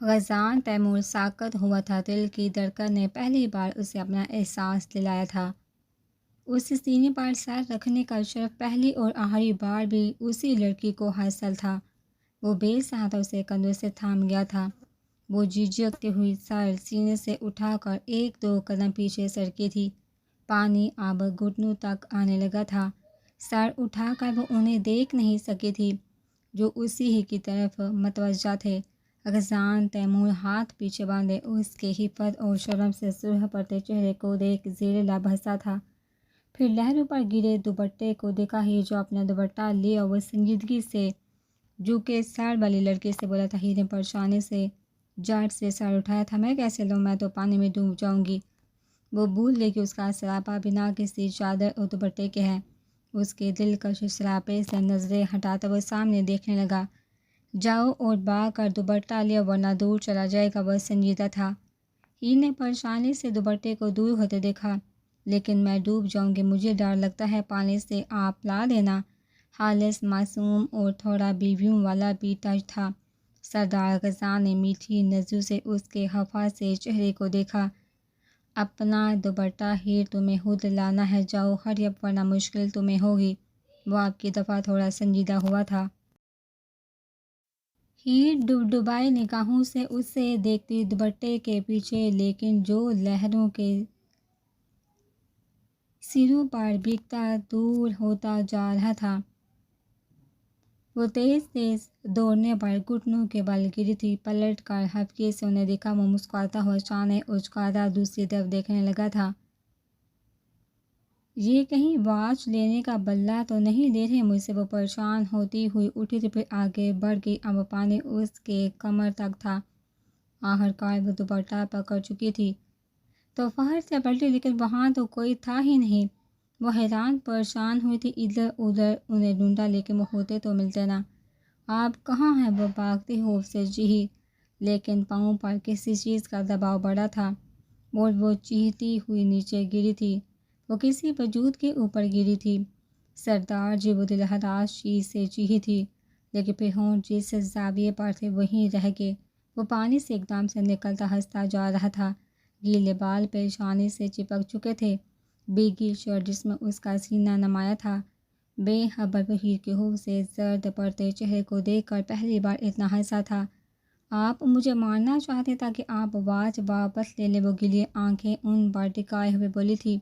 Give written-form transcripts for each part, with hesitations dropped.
غزان Timur ساکت ہوا تھا، دل کی دھڑکن نے پہلی بار اسے اپنا احساس دلایا تھا۔ اس سینے پر سر رکھنے کا شرف پہلی اور آخری بار بھی اسی لڑکی کو حاصل تھا۔ وہ بے سہارا اسے کندھوں سے تھام گیا تھا۔ وہ جھجکتی ہوئی سر سینے سے اٹھا کر ایک دو قدم پیچھے سرکی تھی۔ پانی اب گھٹنوں تک آنے لگا تھا۔ سر اٹھا کر وہ انہیں دیکھ نہیں سکی تھی جو اسی ہی کی طرف متوجہ تھے۔ غزان تیمور ہاتھ پیچھے باندھے اس کے حفت اور شرم سے سرخ پڑتے چہرے کو دیکھ زیر لب ہنسا تھا۔ پھر لہروں پر گرے دوپٹے کو دیکھا ہی جو اپنا دوپٹہ لیا وہ سنجیدگی سے جھکے سر والی لڑکی سے بولا تھا۔ ہیر نے پریشانی سے جھٹ سے سر اٹھایا تھا۔ میں کیسے لوں، میں تو پانی میں ڈوب جاؤں گی۔ وہ بھول گئی کہ اس کا سراپا بنا کسی چادر اور دوپٹے کے ہے۔ اس کے دلکش سراپے سے نظریں ہٹاتا وہ سامنے دیکھنے لگا۔ جاؤ اور بھاگ کر دوپٹہ لیا ورنہ دور چلا جائے گا، وہ سنجیدہ تھا۔ ہیر نے پریشانی سے دوپٹے کو دور ہوتے دیکھا۔ لیکن میں ڈوب جاؤں گی، مجھے ڈر لگتا ہے، پانی سے آپ لا دینا۔ خالص معصوم اور تھوڑا بیویوں والا بھی ٹچ تھا۔ سردار غزان نے میٹھی نظروں سے اس کے خفا سے چہرے کو دیکھا۔ اپنا دوپٹہ ہیر تمہیں خود لانا ہے، جاؤ ہری اپ ورنہ مشکل تمہیں ہوگی۔ وہ آپ کی دفعہ تھوڑا سنجیدہ ہوا تھا۔ ہیر ڈبڈبائی نگاہوں سے اسے دیکھتی دوپٹے کے پیچھے، لیکن جو لہروں کے سروں پر بھیگتا دور ہوتا جا رہا تھا۔ وہ تیز تیز دوڑنے پر گھٹنوں کے بل گری تھی۔ پلٹ کر ہفکے سے انہیں دیکھا۔ وہ مسکراتا ہوا شانے اچکاتا دوسری طرف دیکھنے لگا تھا۔ یہ کہیں واچ لینے کا بلہ تو نہیں دے رہے مجھ سے؟ وہ پریشان ہوتی ہوئی اٹھی تو پھر آگے بڑھ گئی۔ اب پانی اس کے کمر تک تھا۔ آخر کار وہ دوپٹہ پکڑ چکی تھی تو فہر سے پلٹی، لیکن وہاں تو کوئی تھا ہی نہیں۔ وہ حیران پریشان ہوئی تھی، ادھر ادھر انہیں ڈھونڈا لیکن وہ ہوتے تو ملتے نہ۔ آپ کہاں ہیں؟ وہ بھاگتے خوف سے چیخی، لیکن پاؤں پر کسی چیز کا دباؤ بڑا تھا اور وہ چیختی ہوئی نیچے گری تھی۔ وہ کسی وجود کے اوپر گری تھی۔ سردار جی، وہ دلہراش چیز سے چیخی تھی، لیکن پھر ہونٹ جس زاویے پر تھے وہیں رہ گئے۔ وہ پانی سے ایک دم سے نکلتا ہنستا جا رہا تھا۔ گیلے بال پریشانی سے چپک چکے تھے۔ بھیگی شرٹ جس میں اس کا سینہ نمایاں تھا۔ بے خبر وہ ہیر کے خوف سے زرد پڑتے چہرے کو دیکھ کر پہلی بار اتنا ہنسا تھا۔ آپ مجھے مارنا چاہتے تاکہ آپ واچ واپس لے لیں، وہ گیلی آنکھیں ان پر ٹکائے ہوئے بولی تھی۔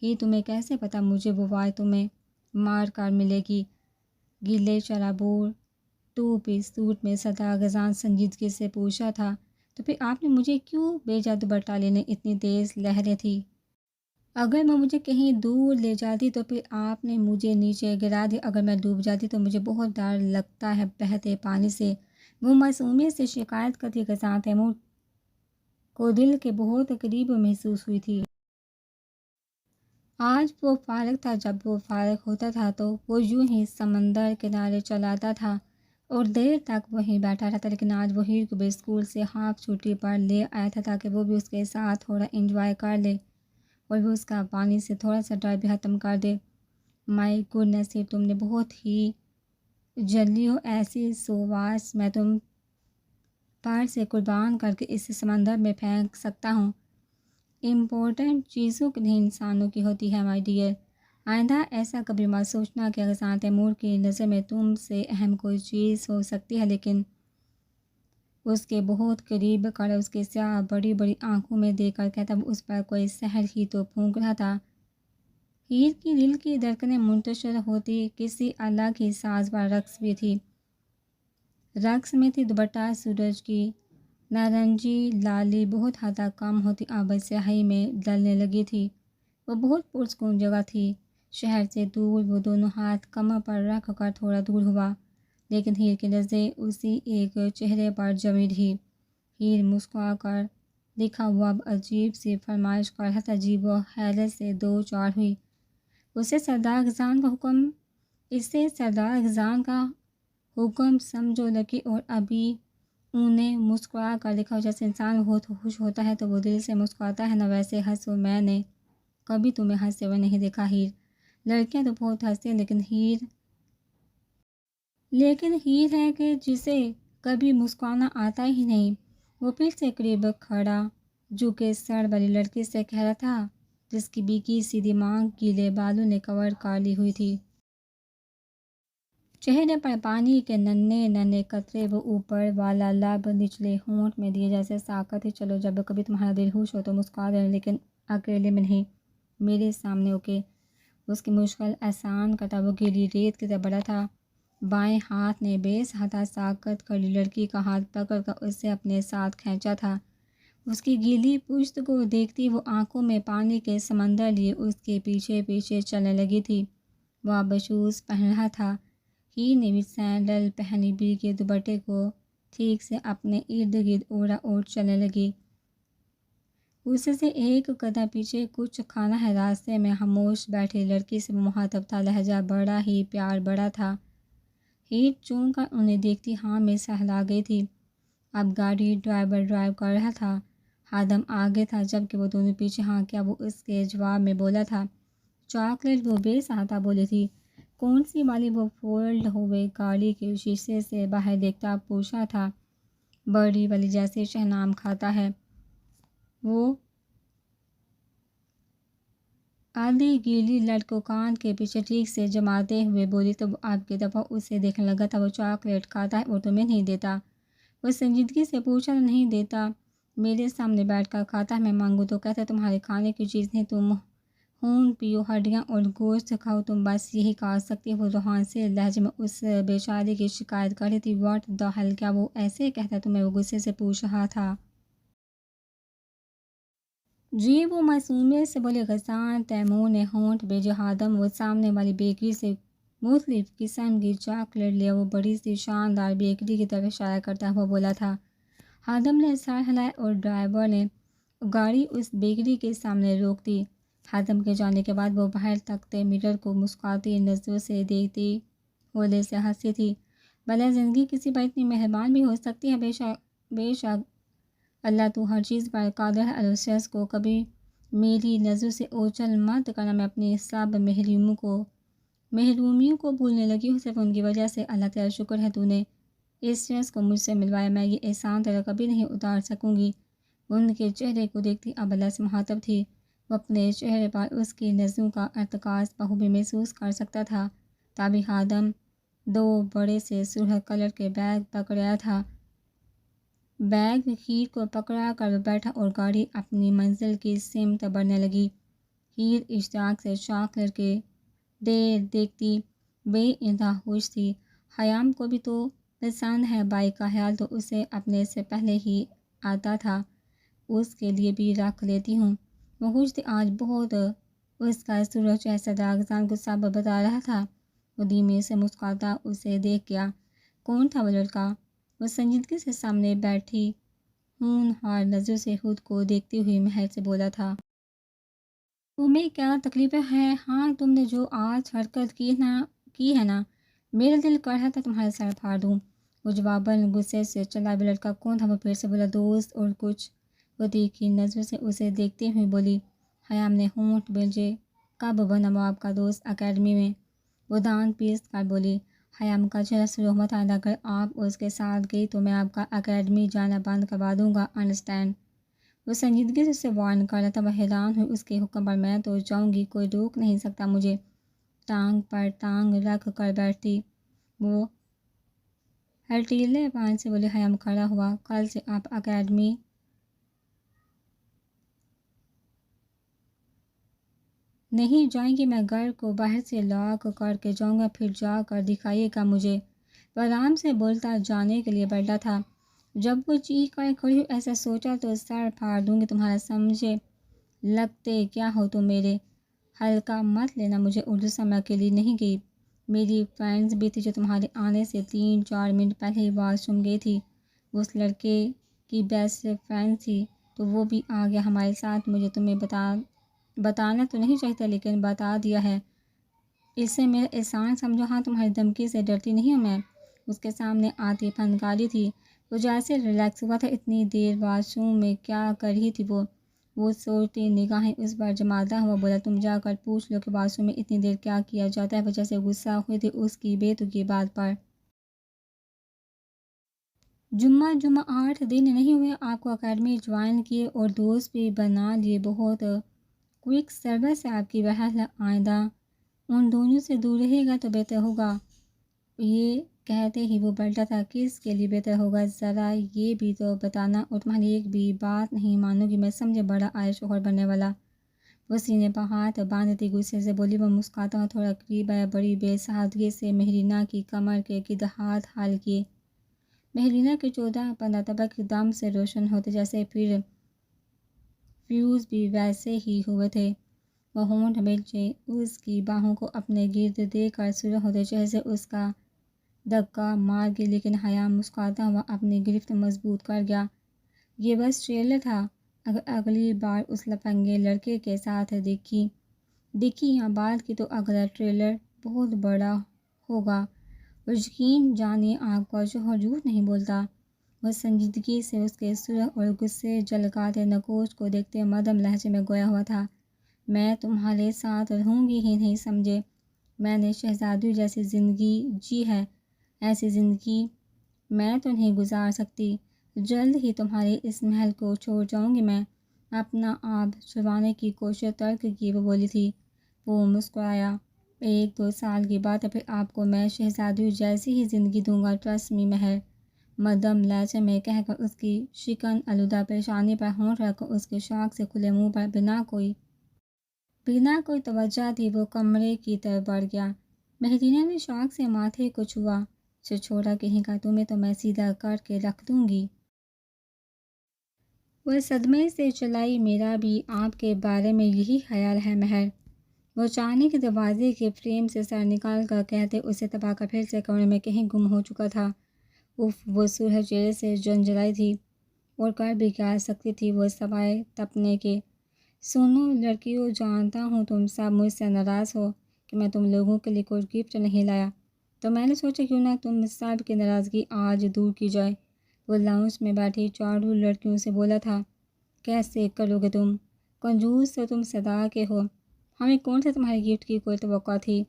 ہیر تمہیں کیسے پتا مجھے وہ واچ تمہیں مار کر ملے گی؟ گیلے چرابور ٹو پیس سوٹ میں سردار غزان سنجیدگی سے پوچھا تھا۔ تو پھر آپ نے مجھے کیوں بھیجا دوپٹہ لینے؟ اتنی تیز لہریں تھی۔ اگر میں مجھے کہیں دور لے جاتی تو پھر آپ نے مجھے نیچے گرا دیا۔ اگر میں ڈوب جاتی تو مجھے بہت ڈر لگتا ہے بہتے پانی سے۔ وہ معصومیت سے شکایت کرتی غزان تیمور کو دل کے بہت قریب محسوس ہوئی تھی۔ آج وہ فارغ تھا۔ جب وہ فارغ ہوتا تھا تو وہ یوں ہی سمندر کنارے چلا آتا تھا اور دیر تک وہیں بیٹھا رہتا، لیکن آج وہ ہیر کو بھی اسکول سے ہاف چھٹی پر لے آیا تھا تاکہ وہ بھی اس کے ساتھ تھوڑا انجوائے کر لے اور وہ اس کا پانی سے تھوڑا سا ڈر بھی ختم کر دے۔ مائی گڈنس ہیر، تم نے بہت ہی جلی ہو ایسی سواس میں تم پر سے قربان کر کے اس سمندر میں پھینک سکتا ہوں۔ امپورٹنٹ چیزوں کی نہیں، انسانوں کی ہوتی ہے مائی ڈیئر۔ آئندہ ایسا کبھی مت سوچنا کہ غزان تیمور کی نظر میں تم سے اہم کوئی چیز ہو سکتی ہے، لیکن اس کے بہت قریب کر اس کے سیاہ بڑی بڑی آنکھوں میں دیکھ کر کہتا وہ اس پر کوئی سحر ہی تو پھونک رہا تھا۔ ہیر کی دل کی دھڑکنیں منتشر ہوتی کسی الگ ہی ساز پر رقص بھی تھی۔ رقص میں تھی دوپٹہ سورج کی نارنجی لالی بہت حد تک کم ہوتی اب سیاہی میں ڈلنے لگی تھی۔ وہ بہت پرسکون جگہ تھی۔ شہر سے دور وہ دونوں ہاتھ کمر پر رکھ کر تھوڑا دور ہوا، لیکن ہیر کی نظریں اسی ایک چہرے پر جمی رہی۔ ہیر مسکرا کر لکھا ہوا اب عجیب سی فرمائش کر رہا تھا جی۔ وہ حیرت سے دو چار ہوئی۔ اسے سردار غزان کا حکم سمجھو لگی اور ابھی انہیں مسکرا کر لکھا ہو جیسے انسان بہت خوش ہوتا ہے تو وہ دل سے مسکراتا ہے نا، ویسے ہنسو۔ میں نے کبھی تمہیں ہنستے ہوئے نہیں دیکھا ہیر۔ لڑکیاں تو بہت ہنستی ہیں لیکن ہیر ہے کہ جسے کبھی مسکرانا آتا ہی نہیں۔ وہ پھر سے قریب کھڑا جو کہ سڑ والی لڑکی سے کہہ رہا تھا جس کی بیکی سیدھی مانگ گیلے بالوں نے کور کر لی ہوئی تھی۔ چہرے پر پانی کے ننھے ننھے قطرے، وہ اوپر والا لب نچلے ہونٹ میں دیے جیسے ساکت ہی چلو جب کبھی تمہارا دل خوش ہو تو مسکرا دینا، لیکن اکیلے میں نہیں، میرے سامنے اوکے۔ اس کی مشکل احسان کرتا وہ گیلی ریت کی طرح بڑا تھا۔ بائیں ہاتھ نے بے سہتا ساکت کھڑی لڑکی کا ہاتھ پکڑ کر اسے اپنے ساتھ کھینچا تھا۔ اس کی گیلی پشت کو دیکھتی وہ آنکھوں میں پانی کے سمندر لیے اس کے پیچھے پیچھے چلنے لگی تھی۔ وہ اب شوز پہن رہا تھا، ہی نے بھی سینڈل پہنی، بی کے دوپٹے کو ٹھیک سے اپنے ارد گرد اوڑا اوڑ چلنے لگی۔ اس سے ایک قدم پیچھے کچھ کھانا ہے راستے میں خاموش بیٹھی لڑکی سے مخاطب تھا، لہجہ بڑا ہی پیار بڑا تھا۔ ہیٹ چون کر انہیں دیکھتی ہاں میں سہلا گئی تھی۔ اب گاڑی ڈرائیور ڈرائیو کر رہا تھا، خادم آگے تھا جبکہ وہ دونوں پیچھے۔ ہاں کیا وہ اس کے جواب میں بولا تھا؟ چاکلیٹ، وہ بے سہتا بولی تھی۔ کون سی والی؟ وہ فولڈ ہوئے گاڑی کے شیشے سے باہر دیکھتا پوچھا تھا۔ بڑی والی، جیسے شہنام کھاتا ہے۔ وہ آدھی گیلی لٹ کو کان کے پیچھے ٹھیک سے جماتے ہوئے بولی تو وہ اب کی دفعہ اسے دیکھنے لگا تھا۔ وہ چاکلیٹ کھاتا ہے اور تمہیں نہیں دیتا؟ وہ سنجیدگی سے پوچھا۔ نہیں دیتا، میرے سامنے بیٹھ کر کھاتا ہے، میں مانگوں تو کہتا ہے تمہارے کھانے کی چیز نہیں، تم خون پیو، ہڈیاں اور گوشت کھاؤ، تم بس یہی کھا سکتی ہو۔ روحان سے لہجے میں اس بیچاری کی شکایت کر رہی تھی۔ واٹ دی ہیل، کیا وہ ایسے کہتا ہے تمہیں؟ وہ غصے سے پوچھ رہا تھا۔ جی، وہ معصومیت سے بولے۔ غصان تیمور نے ہونٹ بھیجے۔ خادم وہ سامنے والی بیکری سے مختلف قسم کی چاکلیٹ لیا۔ وہ بڑی سی شاندار بیکری کی طرف اشارہ کرتا ہوا بولا تھا۔ خادم نے سر ہلایا اور ڈرائیور نے گاڑی اس بیکری کے سامنے روک دی۔ خادم کے جانے کے بعد وہ باہر تکتے مرر کو مسکراتی نظروں سے دیکھتی ہولے سے ہنسی تھی۔ بھلا زندگی کسی پر اتنی مہربان بھی ہو سکتی ہے؟ بے شک اللہ تو ہر چیز پر قادر ہے۔ الوسیس کو کبھی میری نظروں سے اوچھل مت کرنا، میں اپنی سب محرومیوں کو بھولنے لگی ہوں صرف ان کی وجہ سے۔ اللہ تیرا شکر ہے تو نے اس شخص کو مجھ سے ملوایا، میں یہ احسان تیرا کبھی نہیں اتار سکوں گی۔ ان کے چہرے کو دیکھتی اب اللہ سے مخاطب تھی، وہ اپنے چہرے پر اس کی نظروں کا ارتکاز بخوبی محسوس کر سکتا تھا۔ تبھی خادم دو بڑے سے سرخ کلر کے بیگ پکڑا تھا۔ بیگ ہیر کو پکڑا کر وہ بیٹھا اور گاڑی اپنی منزل کی سمت بڑھنے لگی۔ ہیر اشتیاق سے چاکلیٹ کی دیر دیکھتی بے انتہا خوش تھی۔ خیام کو بھی تو پسند ہے، بائک کا خیال تو اسے اپنے سے پہلے ہی آتا تھا، اس کے لیے بھی رکھ لیتی ہوں۔ وہ خوش تھی آج بہت، اس کا سرخ چہرہ صداقتان کو سب بتا رہا تھا۔ وہ دھیمے سے مسکراتا اسے دیکھ گیا۔ کون تھا وہ لڑکا؟ وہ سنجیدگی سے سامنے بیٹھی ہونہار نظروں سے خود کو دیکھتی ہوئی مہر سے بولا تھا۔ تمہیں کیا تکلیف ہے؟ ہاں، تم نے جو آج حرکت کی ہے نا، میرا دل کر رہا تھا تمہارا سر پھاڑ دوں۔ وہ جواباً غصے سے چلا۔ وہ لڑکا کون تھا؟ وہ پھر سے بولا۔ دوست اور کچھ؟ وہ تیکھی نظروں سے اسے دیکھتے ہوئے بولی۔ خیام نے ہونٹ بھیجے۔ کب بنا وہ آپ کا دوست؟ اکیڈمی میں۔ وہ دانت پیس کر بولی۔ خیام کا چہرہ سرخ ہوا تھا۔ اگر آپ اس کے ساتھ گئی تو میں آپ کا اکیڈمی جانا بند کروا دوں گا، انڈرسٹینڈ؟ وہ سنجیدگی سے اسے وارن کر رہا تھا۔ وہ حیران ہوئی اس کے حکم پر۔ میں تو جاؤں گی، کوئی روک نہیں سکتا مجھے۔ ٹانگ پر ٹانگ رکھ کر بیٹھتی وہ ہرٹیلے پان سے بولی۔ خیام کھڑا ہوا۔ کل سے آپ اکیڈمی نہیں جائیں گی، میں گھر کو باہر سے لاک کر کے جاؤں گا، پھر جا کر دکھائیے گا مجھے۔ وہ آرام سے بولتا جانے کے لیے بڑھا تھا جب وہ چیخ کر کھڑی ہوئی۔ ایسا سوچا تو سر پھاڑ دوں گی تمہارا، سمجھے؟ لگتے کیا ہو تم میرے؟ ہلکا مت لینا مجھے، اردو سے میں اکیلی نہیں گئی، میری فرینڈز بھی تھی جو تمہارے آنے سے 3-4 منٹ پہلے ہی واش روم گئی تھی۔ اس لڑکے کی بیسٹ فرینڈ تھی تو وہ بھی آ گیا ہمارے ساتھ۔ مجھے تمہیں بتانا تو نہیں چاہتا لیکن بتا دیا ہے، اسے میرا احسان سمجھو۔ ہاں، تمہاری دھمکی سے ڈرتی نہیں ہوں میں۔ اس کے سامنے آتی پھنکاری تھی۔ وہ جیسے ریلیکس ہوا تھا۔ اتنی دیر واش روم میں کیا کر رہی تھی وہ سوچتی نگاہیں اس پر جماتا ہوا بولا۔ تم جا کر پوچھ لو کہ واش روم میں اتنی دیر کیا کیا جاتا ہے۔ وہ جیسے غصہ ہوئی تھی اس کی بے تکی بات پر۔ جمعہ 8 دن نہیں ہوئے آپ کو اکیڈمی جوائن کیے اور دوست بھی بنا لیے، بہت کوئک سروس ہے آپ کی، بہرحال آئندہ ان دونوں سے دور رہے گا تو بہتر ہوگا۔ یہ کہتے ہی وہ پلٹا تھا، کس کے لیے بہتر ہوگا، ذرا یہ بھی تو بتانا، اور تمہاری ایک بھی بات نہیں مانوں گی میں، سمجھے، بڑا آیا شوہر بننے والا۔ وہ سینے پر ہاتھ باندھتی غصے سے بولی۔ وہ مسکراتا ہوا تھوڑا قریب آیا، بڑی بے سادگی سے مہرینہ کی کمر کے گرد ہاتھ حال کیے۔ مہرینہ کے 14-15 طبق دم سے روشن ہوتے جیسے، پھر فیوز بھی ویسے ہی ہوئے تھے۔ وہ ہونٹ بیلچے اس کی باہوں کو اپنے گرد دے کر سرخ ہوتے چہرے سے اس کا دھکا مار گئی، لیکن حیا مسکراتا ہوا اپنی گرفت مضبوط کر گیا۔ یہ بس ٹریلر تھا، اگر اگلی بار اس لفنگے لڑکے کے ساتھ دکھی یا بات کی تو اگلا ٹریلر بہت بڑا ہوگا، اور یقین جانیے آپ کا شوہر جھوٹ نہیں بولتا۔ وہ سنجیدگی سے اس کے سرخ اور غصے جھلکاتے نقوش کو دیکھتے مدھم لہجے میں گویا ہوا تھا، میں تمہارے ساتھ رہوں گی ہی نہیں، سمجھے، میں نے شہزادی جیسی زندگی جی ہے، ایسی زندگی میں تو نہیں گزار سکتی، جلد ہی تمہارے اس محل کو چھوڑ جاؤں گی میں۔ اپنا آپ چھڑوانے کی کوشش ترک کی وہ بولی تھی۔ وہ مسکرایا، 1-2 سال کی بات ہے، پھر آپ کو میں شہزادی جیسی ہی زندگی دوں گا، ٹرسٹ می مہر، مدھم لہجے میں کہہ کر اس کی شکن آلودہ پیشانی پر ہونٹ رکھ کر اس کے شوق سے کھلے منہ پر بنا کوئی توجہ دی وہ کمرے کی طرف بڑھ گیا۔ مہرینہ نے شوق سے ماتھے کو چھوا، چھوڑا کہیں کا، تمہیں تو میں سیدھا کر کے رکھ دوں گی۔ وہ صدمے سے چلائی، میرا بھی آپ کے بارے میں یہی خیال ہے مہر۔ وہ اچانک دروازے کے فریم سے سر نکال کر کہتے اسے دبا کر پھر سے کمرے میں کہیں گم ہو چکا تھا۔ اف، وہ سرخ چہرے سے جھنجھلائی تھی، اور کر بھی کیا سکتی تھی وہ سوائے تپنے کے۔ سنو لڑکیوں، جانتا ہوں تم سب مجھ سے ناراض ہو کہ میں تم لوگوں کے لیے کوئی گفٹ نہیں لایا، تو میں نے سوچا کیوں نہ تم سب کی ناراضگی آج دور کی جائے۔ وہ لاؤنج میں بیٹھی چاروں لڑکیوں سے بولا تھا، کیسے کرو گے تم، کنجوس تو تم صدا کے ہو، ہمیں کون سے تمہارے گفٹ کی کوئی توقع تھی۔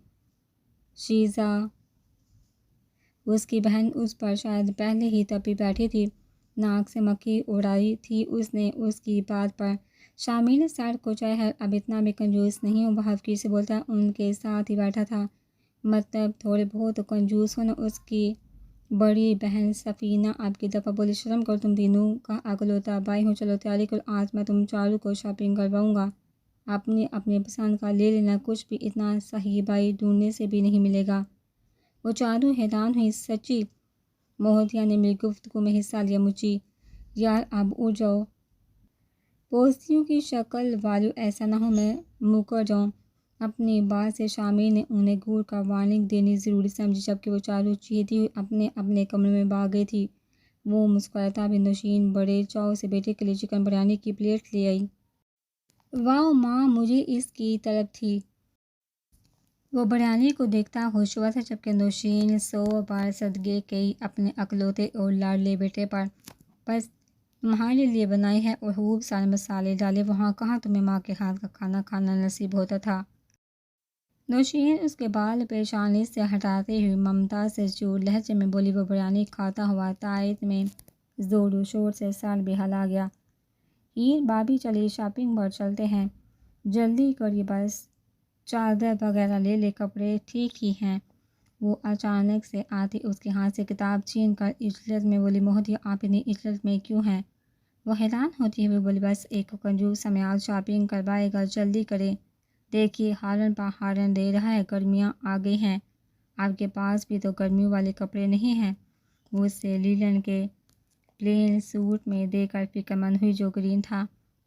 شیزا، اس کی بہن، اس پر شاید پہلے ہی تپی بیٹھی تھی، ناک سے مکھی اڑائی تھی اس نے اس کی بات پر۔ شامل نے سر کچایا ہے، اب اتنا بھی کنجوس نہیں ہوں، بہادری سے بولتا، ان کے ساتھ ہی بیٹھا تھا، مطلب تھوڑے بہت کنجوس ہونا۔ اس کی بڑی بہن سفینہ آپ کی دفعہ بولی، شرم کرو، تم تینوں کا اکلوتا بھائی ہوں، چلو تیاری کرو، آج میں تم چاروں کو شاپنگ کرواؤں گا، اپنی پسند کا لے لینا، کچھ بھی اتنا صحیح بھائی ڈھونڈنے سے بھی نہیں ملے گا۔ وہ چاروں حیران ہوئی، سچی؟ مہودیا نے میری گفتگو میں حصہ لیا، مچی، یار اب اٹھ جاؤ، پوستیوں کی شکل والو، ایسا نہ ہو میں مکر جاؤں۔ اپنی بات سے شامل نے انہیں گھور کر وارننگ دینی ضروری سمجھی، جبکہ وہ چاروں چیختی ہوئی اپنے اپنے کمرے میں بھاگ گئی تھی۔ وہ مسکراتا بھی نوشین بڑے چاؤ سے بیٹے کے لیے چکن بریانی کی پلیٹ لے آئی۔ واؤ ماں، مجھے اس کی طلب تھی۔ وہ بریانی کو دیکھتا خوش ہوا تھا، جبکہ نوشین 100 بار صدقے گئی اپنے اکلوتے اور لاڈلے بیٹے پر، بس تمہارے لیے بنائی ہے، اور خوب سارے مسالے ڈالے، وہاں کہاں تمہیں ماں کے ہاتھ کا کھانا کھانا نصیب ہوتا تھا۔ نوشین اس کے بال پیشانی سے ہٹاتے ہوئے ممتا سے چور لہجے میں بولی۔ وہ بریانی کھاتا ہوا تائید میں زور و شور سے سر بھی ہلا گیا۔ ہیر بھابھی چلیے شاپنگ پر چلتے ہیں، جلدی کریے، بس چادر وغیرہ لے لے، کپڑے ٹھیک ہی ہیں۔ وہ اچانک سے آتی اس کے ہاتھ سے کتاب چھین کر عجلت میں بولی، مہودیا آپ اتنی عجلت میں کیوں ہیں؟ وہ حیران ہوتی ہوئی بولی، بس ایک کنجوس ہمیں آج شاپنگ کروائے گا، جلدی کرے، دیکھیے ہارن پہ ہارن دے رہا ہے، گرمیاں آ گئی ہیں، آپ کے پاس بھی تو گرمیوں والے کپڑے نہیں ہیں۔ وہ اسے لیلن کے پلین سوٹ میں دے کر فکر مند ہوئی، جو گرین تھا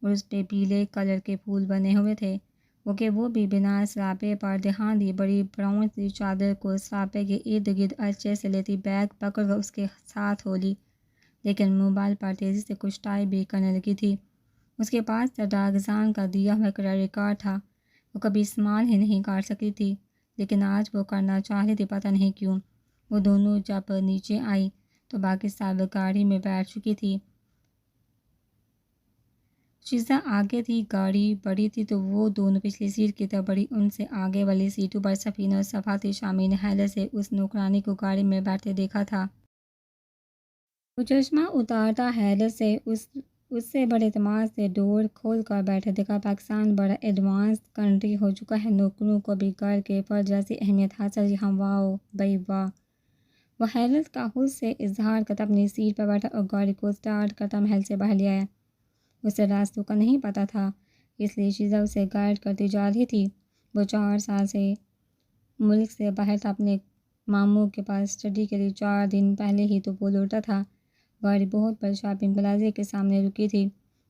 اور اس پہ پیلے کلر کے پھول بنے ہوئے تھے، وہ بھی بنا سراپے پر دھیان دیے بڑی براؤن سی چادر کو سراپے کے ارد گرد اچھے سے لیتی بیگ پکڑ کر اس کے ساتھ ہو لی، لیکن موبائل پر تیزی سے کچھ ٹائپ بھی کرنے لگی تھی۔ اس کے پاس ڈاکزان کا دیا ہوا کریڈٹ کارڈ تھا، وہ کبھی استعمال ہی نہیں کر سکتی تھی، لیکن آج وہ کرنا چاہتی تھی، پتہ نہیں کیوں۔ وہ دونوں جب نیچے آئی تو باقی سب گاڑی میں بیٹھ چکی تھی۔ شیزا آگے تھی، گاڑی بڑی تھی تو وہ دونوں پچھلی سیٹ کی طرف بڑھی، ان سے آگے والی سیٹوں پر سفینہ اور صفا تھی۔ شامل نے حیرت سے اس نوکرانی کو گاڑی میں بیٹھتے دیکھا تھا۔ وہ چشمہ اتارتا حیرت سے اس سے بڑے اعتماد سے ڈور کھول کر بیٹھا دیکھا پاکستان بڑا ایڈوانس کنٹری ہو چکا ہے، نوکروں کو بھی گھر کے فرد جیسی اہمیت حاصل، یہاں واؤ بھائی واہ۔ وہ حیرت کا خود سے اظہار کرتا اپنی سیٹ پر بیٹھا اور گاڑی کو سٹارٹ کرتا محل سے باہر لے آیا۔ اسے راستوں کا نہیں پتہ تھا، اس لیے شیزا اسے گائیڈ کرتی جا رہی تھی۔ وہ 4 سال سے ملک سے باہر تھا، اپنے ماموں کے پاس اسٹڈی کے لیے 4 دن پہلے ہی تو وہ لوٹا تھا۔ گاڑی بہت بڑے شاپنگ پلازے کے سامنے رکی تھی۔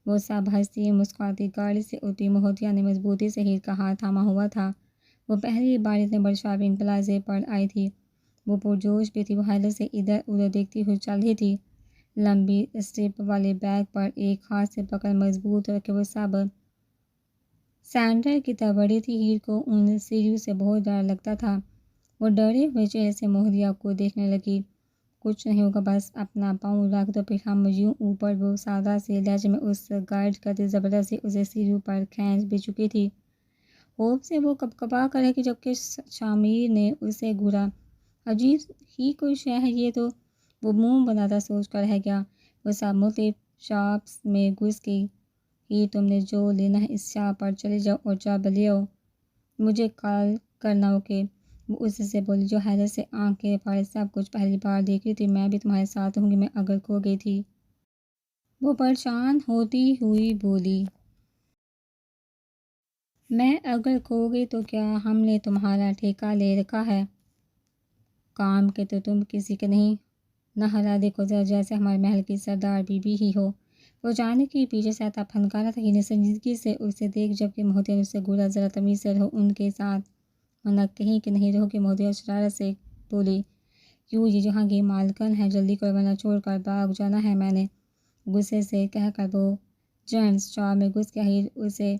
وہ سب ہنستی مسکراتی گاڑی سے اتری، مہوتیا نے مضبوطی سے ہیل کا ہاتھ تھاما ہوا تھا۔ وہ پہلی بار اتنے بڑے شاپنگ پلازے پر آئی تھی۔ وہ پرجوش بھی تھی، وہ حیرت سے ادھر ادھر دیکھتی ہوئی چل رہی تھی، لمبی اسٹیپ والے بیگ پر ایک ہاتھ سے پکڑ مضبوط رکھے وہ سب سینٹر کی طرف بڑھی تھی۔ ہیر کو ان سیڑھیوں سے بہت ڈر لگتا تھا۔ وہ ڈرے ہوئے چہرے سے مہوتیا کو دیکھنے لگی۔ کچھ نہیں ہوگا، بس اپنا پاؤں رکھ دو پھر ہم یوں اوپر، وہ سادہ سے لہجے میں اس گائیڈ کرتی زبردستی اسے سیڑھیوں پر کھینچ بھی چکی تھی۔ خوف سے وہ کپکپا کر رہ گئی، جبکہ شامیر نے اسے گھورا۔ عجیب ہی کوئی شے ہے یہ تو، وہ منہ بناتا سوچ کر رہ گیا۔ وہ سب مختلف شاپس میں گھس گئی۔ ہیر تم نے جو لینا ہے اس شاپ پر چلے جاؤ اور جب لے آؤ مجھے کال کرنا، اوکے؟ وہ اس سے بولی جو حیرت سے آنکھیں پھاڑے سب کچھ پہلی بار دیکھ رہی تھی۔ میں بھی تمہارے ساتھ ہوں گی، میں اگر کھو گئی تھی۔ وہ پریشان ہوتی ہوئی بولی۔ میں اگر کھو گئی تو کیا ہم نے تمہارا ٹھیکہ لے رکھا ہے؟ کام کے تو تم کسی کے نہیں، نہ حالات دیکھو ذرا جیسے ہمارے محل کی سردار بی بی ہی ہو۔ وہ جانے کی پیچھے سے آتا پھنکارا تھا، نے سنجیدگی سے اسے دیکھ، جبکہ مہوتیا نے اسے گھورا۔ ذرا تمیز سے رہو ان کے ساتھ، ورنہ کہیں کہ نہیں رہو گی۔ مہوتیا شرارت سے بولی۔ کیوں، یہ جہاں کی مالکن ہے، جلدی کرو ورنہ چھوڑ کر بھاگ جانا ہے میں نے، غصے سے کہہ کر وہ جینٹس شاپ میں گھس گیا۔ ہیر اسے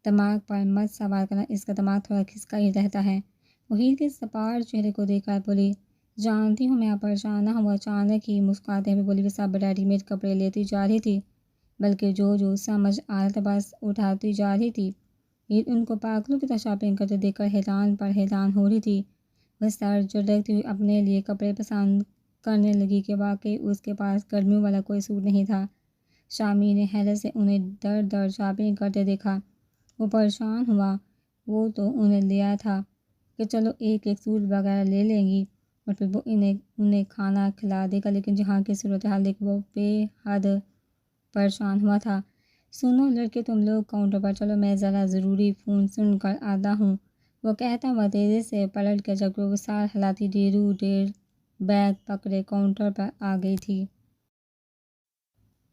دماغ پر مت سوار کرنا، اس کا دماغ تھوڑا کھسکا ہی رہتا ہے۔ وہ ہیر کے سپاٹ چہرے کو دیکھ کر بولی جانتی ہوں میں اب پریشان نہ ہوں۔ وہ اچانک ہی مسکراتے ہوئے بولی۔ وہ سب ریڈی میڈ کپڑے لیتی جا رہی تھی، بلکہ جو سمجھ آ رہا تھا بس اٹھاتی جا رہی تھی۔ ہیر ان کو پاگلوں کی طرح شاپنگ کرتے دیکھ کر حیران پر حیران ہو رہی تھی۔ وہ سر جھٹکتی ہوئی اپنے لیے کپڑے پسند کرنے لگی کہ واقعی اس کے پاس گرمیوں والا کوئی سوٹ نہیں تھا۔ شامیر نے حیرت سے انہیں در در شاپنگ کرتے دیکھا۔ وہ پریشان ہوا، وہ تو انہیں لیا تھا کہ چلو ایک ایک سوٹ وغیرہ لے لیں گی اور پھر وہ انہیں کھانا کھلا دے گا، لیکن جہاں کی صورتحال دیکھ وہ بے حد پریشان ہوا تھا۔ سنو لڑکے تم لوگ کاؤنٹر پر چلو، میں ذرا ضروری فون سن کر آتا ہوں، وہ کہتا ہوا تیزی سے پلٹ گیا، جبکہ وہ سار ہلاتی ڈیر بیگ پکڑے کاؤنٹر پر آ گئی تھی۔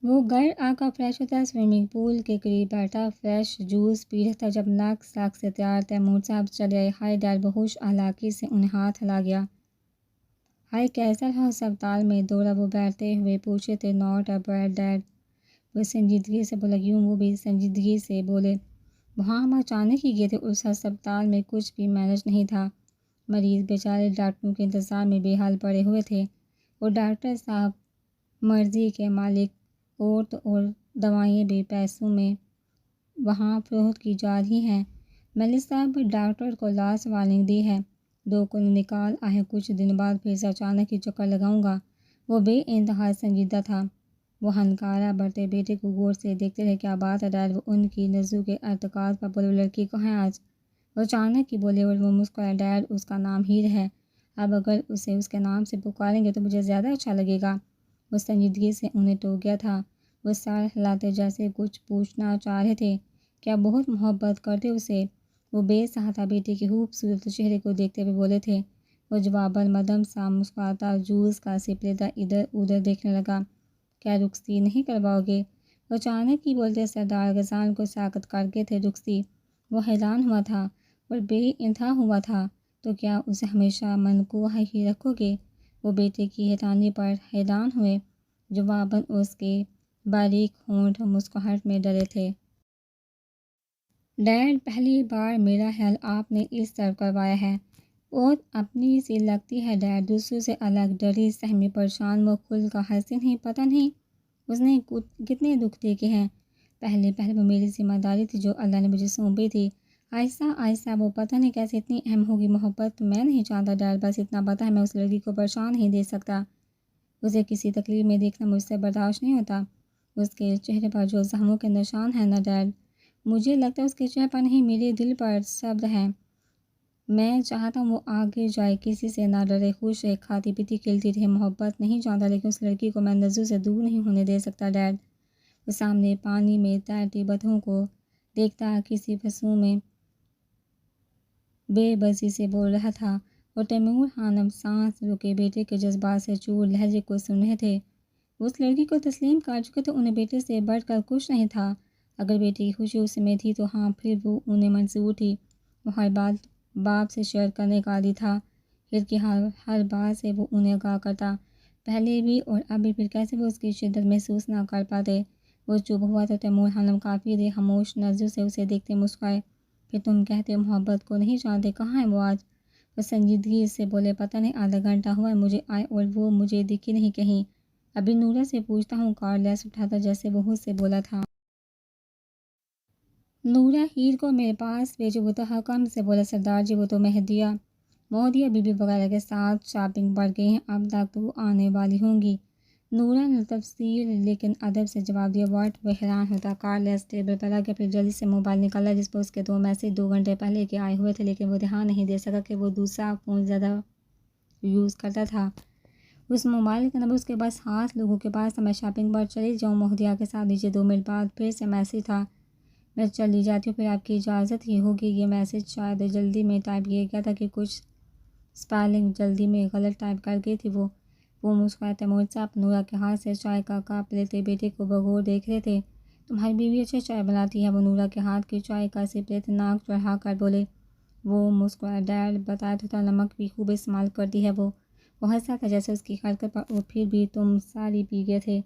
وہ گھر آ کر فریش ہوتا سوئمنگ پول کے قریب بیٹھا فریش جوس پی رہا تھا جب ناک سے تیار تیمور صاحب چلے آئے۔ ہائے ڈیڈ، وہ ہوش اخلاقی سے انہیں ہاتھ ہلا گیا۔ ہائے کیسا رہا اسپتال میں دورہ، وہ بیٹھتے ہوئے پوچھے تھے۔ ناٹ اے بیڈ ڈیڈ، وہ سنجیدگی سے بولا۔ یوں وہ بھی سنجیدگی سے بولے۔ وہاں ہم اچانک ہی گئے تھے، اس ہسپتال میں کچھ بھی مینج نہیں تھا، مریض بیچارے ڈاکٹروں کے انتظار میں بے حال پڑے ہوئے تھے، اور ڈاکٹر صاحب مرضی کے مالک، اور دوائیں بھی پیسوں میں وہاں فروخت کی جا رہی ہیں۔ ملک صاحب ڈاکٹر کو لاسٹ وارننگ دی ہے، 2 کو نکال آئے، کچھ دن بعد پھر سے اچانک ہی چکر لگاؤں گا۔ وہ بے انتہا سنجیدہ تھا۔ وہ ہنکارا بھرتے بیٹے کو غور سے دیکھتے رہے۔ کیا بات ہے ڈیڈ، وہ ان کی نظروں کے ارتکاز پر بولے۔ وہ لڑکی کہاں ہے آج، وہ اچانک ہی بولے اور وہ مسکرائے۔ ڈیڈ اس کا نام ہیر ہے، اب اگر اسے اس کے نام سے پکاریں گے تو مجھے زیادہ اچھا لگے گا۔ وہ سنجیدگی سے انہیں ٹوک گیا تھا۔ وہ سر ہلاتے جیسے کچھ پوچھنا چاہ رہے تھے، کیا بہت محبت کرتے اسے؟ وہ بے سہاتا بیٹے کے خوبصورت چہرے کو دیکھتے ہوئے بولے تھے۔ وہ جواباً مدم سا مسکراتا جوس کا سپ لیتا ادھر ادھر دیکھنے لگا۔ کیا رخصتی نہیں کرواؤ گے؟ وہ اچانک ہی بولتے سردار غزال کو ساکت کر کے تھے رخصتی؟ وہ حیران ہوا تھا اور بے انتہا ہوا تھا۔ تو کیا اسے ہمیشہ منقوع ہی رکھو گے؟ وہ بیٹے کی حیرانی پر حیران ہوئے، جواباً اس کے باریک ہونٹ مسکراہٹ میں ڈرے تھے۔ ڈیڈ پہلی بار میرا خیال آپ نے اس طرف کروایا ہے، اور اپنی سی لگتی ہے ڈیڈ، دوسروں سے الگ، ڈری سہمی پریشان، وہ کھل کر ہنسی۔ نہیں پتہ نہیں اس نے کتنے دکھ دیکھے ہیں، پہلے وہ میری ذمہ داری تھی جو اللہ نے مجھے سونپی تھی، آہستہ آہستہ وہ پتہ نہیں کیسے اتنی اہم ہوگی۔ محبت میں نہیں چاہتا ڈیڈ، بس اتنا پتہ ہے میں اس لڑکی کو پریشان نہیں دے سکتا، اسے کسی تکلیف میں دیکھنا مجھ سے برداشت نہیں ہوتا۔ اس کے چہرے پر جو زخموں کے نشان ہیں نا ڈیڈ، مجھے لگتا ہے اس کے چہرے پر نہیں میرے دل پر صبر ہے۔ میں چاہتا ہوں وہ آگے جائے، کسی سے نہ ڈرے، خوش رہے، کھاتی پیتی کھیلتی رہے، محبت نہیں جانتا، لیکن اس لڑکی کو میں نظروں سے دور نہیں ہونے دے سکتا ڈیڈ۔ وہ سامنے پانی میں تیرتی بطخوں کو دیکھتا کسی پھسوں میں بے بسی سے بول رہا تھا، اور تیمور خانم سانس روکے بیٹے کے جذبات سے چور لہجے کو سن رہے تھے۔ اس لڑکی کو تسلیم کر چکے تھے، انہیں بیٹے سے بڑھ کر کچھ نہیں تھا۔ اگر بیٹی کی خوشی اس میں تھی تو ہاں، پھر وہ انہیں منظور تھی۔ وہ ہر بات باپ سے شیئر کرنے کا عادی تھا، پھر کی ہر بات سے وہ انہیں آگاہ کرتا، پہلے بھی اور ابھی، پھر کیسے وہ اس کی شدت محسوس نہ کر پاتے۔ وہ چپ ہوا تو تیمور خانم کافی دیر خاموش نظروں سے اسے دیکھتے مسکرائے۔ پھر تم کہتے ہو محبت کو نہیں جانتے، کہاں ہے وہ آج؟ وہ سنجیدگی سے بولے، پتہ نہیں، آدھا گھنٹہ ہوا ہے مجھے آئے اور وہ مجھے دکھی نہیں کہیں۔ ابھی نورا سے پوچھتا ہوں۔ کارلس اٹھا تھا جیسے وہ خود سے بولا تھا۔ نورا ہیر کو میرے پاس بھیجو، وہ تو حکم سے بولا، سردار جی وہ تو مہدیہ بی بی وغیرہ کے ساتھ شاپنگ پر گئی ہیں، اب تک تو وہ آنے والی ہوں گی۔ نورا نے تفصیل لیکن ادب سے جواب دیا۔ واٹ؟ وہ حیران ہوتا۔ کارلس ٹیبل پر رکھ کے پھر جلدی سے موبائل نکالا جس پر اس کے 2 میسج 2 گھنٹے پہلے کے آئے ہوئے تھے، لیکن وہ دھیان نہیں دے سکا کہ وہ دوسرا فون زیادہ یوز کرتا تھا۔ اس موبائل کا نمبر اس کے پاس 7 لوگوں کے پاس تھا۔ میں شاپنگ پر چلی جاؤں مہدیہ کے ساتھ؟ نیچے 2 منٹ بعد پھر سے میسج تھا، میں چلی جاتی ہوں، پھر آپ کی اجازت ہی ہوگی۔ یہ میسج شاید جلدی میں ٹائپ کیا گیا تھا کہ کچھ سپیلنگ جلدی میں غلط ٹائپ کر گئی تھی۔ وہ مسکرایا۔ تیمور صاحب نورا کے ہاتھ سے چائے کا کپ لیتے بیٹے کو بغور دیکھ رہے تھے۔ تمہاری بیوی اچھی چائے بناتی ہے، وہ نورا کے ہاتھ کی چائے کا سپ لیتے ناک چڑھا کر بولے۔ وہ مسکرایا۔ ڈیڈ بتایا تو تھا، نمک بھی خوب استعمال کرتی ہے وہ ہنسا تھا جیسے اس کی حرکت پر اور پھر بھی تم ساری پی گئے تھے،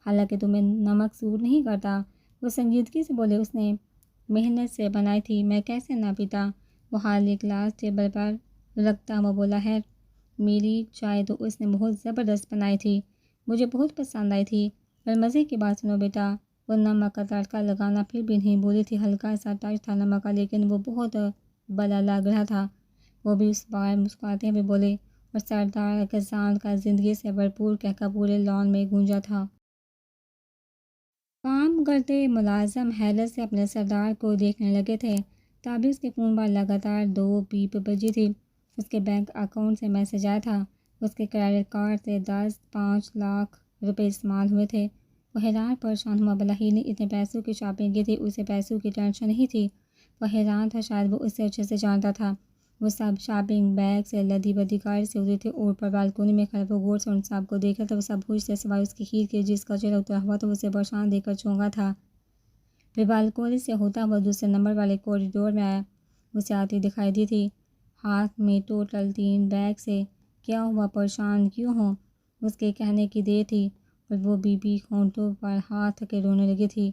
حالانکہ تمہیں نمک سوٹ نہیں کرتا۔ وہ سنجیدگی سے بولے، اس نے محنت سے بنائی تھی، میں کیسے نہ پیتا۔ وہ خالی گلاس ٹیبل پر رکھتا وہ بولا، ہے میری چائے تو اس نے بہت زبردست بنائی تھی، مجھے بہت پسند آئی تھی، پر مزے کی بات سنو بیٹا، وہ نمک کا تڑکا لگانا پھر بھی نہیں بولی تھی، ہلکا سا ٹچ تھا نمک کا، لیکن وہ بہت بلا لگ رہا تھا۔ وہ بھی اس بار مسکراتے ہوئے بولے، اور سردار غزال کا زندگی سے بھرپور کہکا پورے لان میں گونجا تھا۔ کام کرتے ملازم حیرت سے اپنے سردار کو دیکھنے لگے تھے، تبھی اس کے فون پر لگاتار 2 بیپ بجی تھی۔ اس کے بینک اکاؤنٹ سے میسج آیا تھا، اس کے کریڈٹ کارڈ سے 5 لاکھ روپے استعمال ہوئے تھے۔ وہ حیران پریشان ہوا، بھلا ہی نے اتنے پیسوں کی شاپنگ کی تھی، اسے پیسوں کی ٹینشن نہیں تھی۔ وہ حیران تھا، شاید وہ اس سے اچھے سے جانتا تھا۔ وہ سب شاپنگ بیگ سے لدی بدی گاڑی سے اترے تھے اور اوپر بالکونی میں کھڑے وہ غور سے ان سب کو دیکھ رہا تھا۔ وہ سب خوش سے سوائے اس کی ہیر کے جس کا چہرہ اترا ہوا تھا، وہ اسے پریشان دیکھ کر چونکا تھا۔ پھر بالکونی سے ہوتا ہوا دوسرے نمبر والے کوریڈور میں آیا، اسے آتی دکھائی دی تھی، ہاتھ میں ٹوٹل 3 بیگ سے۔ کیا ہوا، پریشان کیوں ہو؟ اس کے کہنے کی دیر تھی اور وہ بی بی ہونٹوں پر ہاتھ کے رونے لگی تھی۔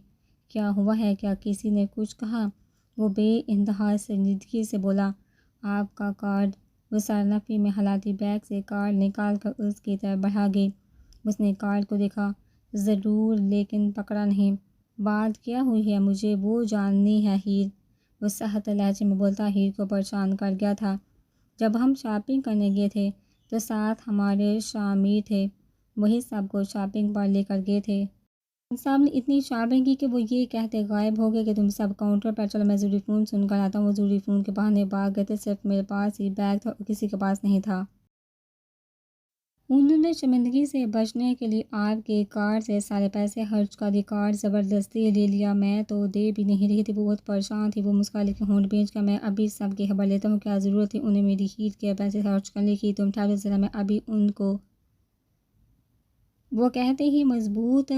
کیا ہوا ہے، کیا کسی نے کچھ کہا؟ وہ بے انتہا سنجیدگی سے بولا، آپ کا کارڈ۔ وہ سرنفی میں ہلاتی بیگ سے کارڈ نکال کر اس کی طرف بڑھا گئی۔ اس نے کارڈ کو دیکھا ضرور لیکن پکڑا نہیں۔ بات کیا ہوئی ہے، مجھے وہ جاننی ہے ہیر، وہ سخت لہجے میں بولتا ہیر کو پریشان کر گیا تھا۔ جب ہم شاپنگ کرنے گئے تھے تو ساتھ ہمارے شامیر تھے، وہی سب کو شاپنگ پر لے کر گئے تھے۔ ہم سب نے اتنی شاپنگ کی کہ وہ یہ کہتے غائب ہو گئے کہ تم سب کاؤنٹر پر چلو، میں ضروری فون سن کر آتا ہوں۔ وہ ضروری فون کے بہانے بھاگ گئے تھے، صرف میرے پاس ہی بیگ تھا اور کسی کے پاس نہیں تھا۔ انہوں نے شرمندگی سے بچنے کے لیے آپ کے کارڈ سے سارے پیسے خرچ کر دیے، کارڈ زبردستی لے لیا، میں تو دے بھی نہیں رہی تھی۔ وہ بہت پریشان تھی، وہ مسکرائی لیکن ہونٹ بھیج کر، میں ابھی سب کی خبر لیتا ہوں، کیا ضرورت تھی انہیں میری ہیر کے پیسے خرچ کرنے کی، تم ٹھہرو ذرا، میں ابھی ان کو۔ وہ کہتے ہی مضبوط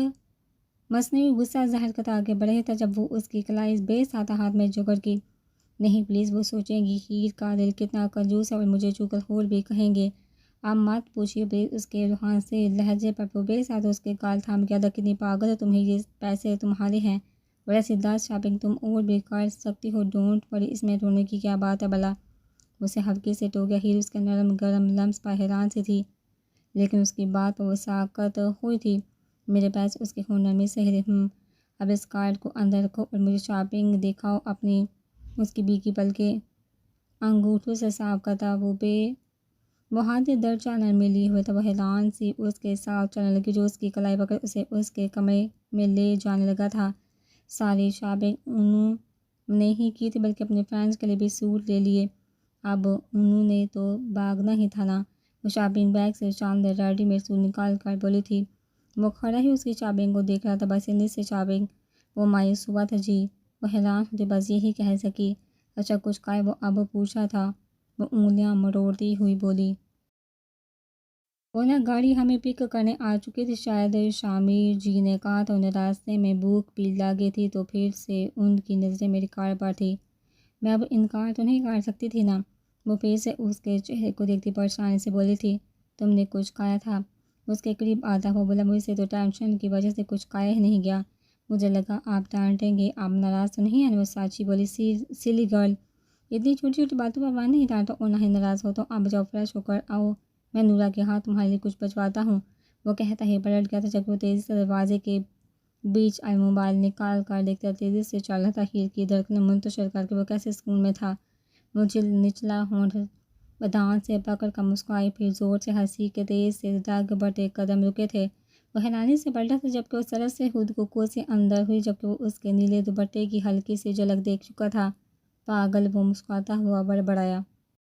مصنوعی غصہ ظاہر کرتا آگے بڑھے تھا جب وہ اس کی کلائی بے ساتھ ہاتھ میں جگر کی۔ نہیں پلیز، وہ سوچیں گی ہیر کا دل کتنا کنجوس ہے اور مجھے چغلخور بھی کہیں گے۔ اب مت پوچھیے پلیز، اس کے روحان سے لہجے پر وہ بے ساتھ اس کے گال تھام گیا تھا۔ کتنی پاگل ہو تمہیں، یہ پیسے تمہارے ہیں اور ایسی 10 شاپنگ تم اور بھی کر سکتی ہو، ڈونٹ وری، اس میں رونے کی کیا بات ہے بھلا؟ اسے ہلکے سے ٹوک گیا۔ ہیر اس کے نرم گرم لمس پر حیران سی تھی، لیکن اس کی بات پر وہ ساکت ہوئی تھی۔ میرے پیسے، اس کے ہون نرمی سے ہلے۔ اب اس کارڈ کو اندر رکھو اور مجھے شاپنگ دکھاؤ اپنی۔ اس کی بیکی پلکیں انگوٹھوں سے صاف کرتا وہ بے وہ ہاتھ درجہ نرمی لیے ہوئے تھا۔ وہ حیران سی اس کے ساتھ چلنے لگی جو اس کی کلائی پکڑ اسے اس کے کمرے میں لے جانے لگا تھا۔ ساری شاپنگ انہوں نے ہی کی تھی بلکہ اپنے فرینڈز کے لیے بھی سوٹ لے لیے۔ اب انہوں نے تو بھاگنا ہی تھا نا۔ وہ شاپنگ بیگ سے شاندار ریڈی میڈ سوٹ نکال کر بولی تھی۔ وہ کھڑا ہی اس کی شاپنگ کو دیکھ رہا تھا، بس اتنی سے شاپنگ وہ مایوس ہوا تھا جی۔ وہ حیران ہوتے بس یہی کہہ سکی۔ اچھا کچھ کھائے؟ وہ اب پوچھا تھا۔ وہ انگلیاں مروڑتی ہوئی بولی۔ وہ نا گاڑی ہمیں پک کرنے آ چکی تھی، شاید شامر جی نے کہا تھا۔ انہیں راستے میں بھوک بھی لگی تھی تو پھر سے ان کی نظریں میری کار پر تھی۔ میں اب انکار تو نہیں کر سکتی تھی نا۔ وہ پھر سے اس کے چہرے کو دیکھتی پریشانی سے بولی تھی۔ تم نے کچھ کھایا تھا؟ اس کے قریب آتا ہوا بولا۔ مجھ سے تو ٹینشن کی وجہ سے کچھ کھایا ہی نہیں گیا۔ مجھے لگا آپ ڈانٹیں گے، آپ ناراض تو نہیں ہیں؟ وہ ساچی بولی۔ سلی گرل، اتنی چھوٹی چھوٹی باتوں پر میں نہیں ڈانٹا اور نہ ہی ناراض ہوتا ہوں۔ آپ جاؤ فریش ہو کر آؤ، میں نورا کے ہاتھ تمہارے لیے کچھ بھجواتا ہوں۔ وہ کہتا ہی پلٹ گیا تھا جبکہ وہ تیزی سے دروازے کے بیچ آئے موبائل نکال کر دیکھتا تیزی سے چل رہا تھا۔ ہیل کی دھڑکنیں منتشر کر کے وہ کیسے سکون میں تھا۔ وہ نچلا ہونٹ دانت سے پکڑ کر مسکرائی، پھر زور سے ہنسی کے تیز سے دگ بٹے قدم رکے تھے۔ وہ حیرانی سے پلٹا تھا جبکہ وہ سرس سے خود کو کوس سے اندر ہوئی جبکہ وہ اس کے نیلے دوپٹے کی ہلکی سی جھلک دیکھ چکا تھا۔ پاگل، وہ مسکراتا ہوا بڑبڑایا۔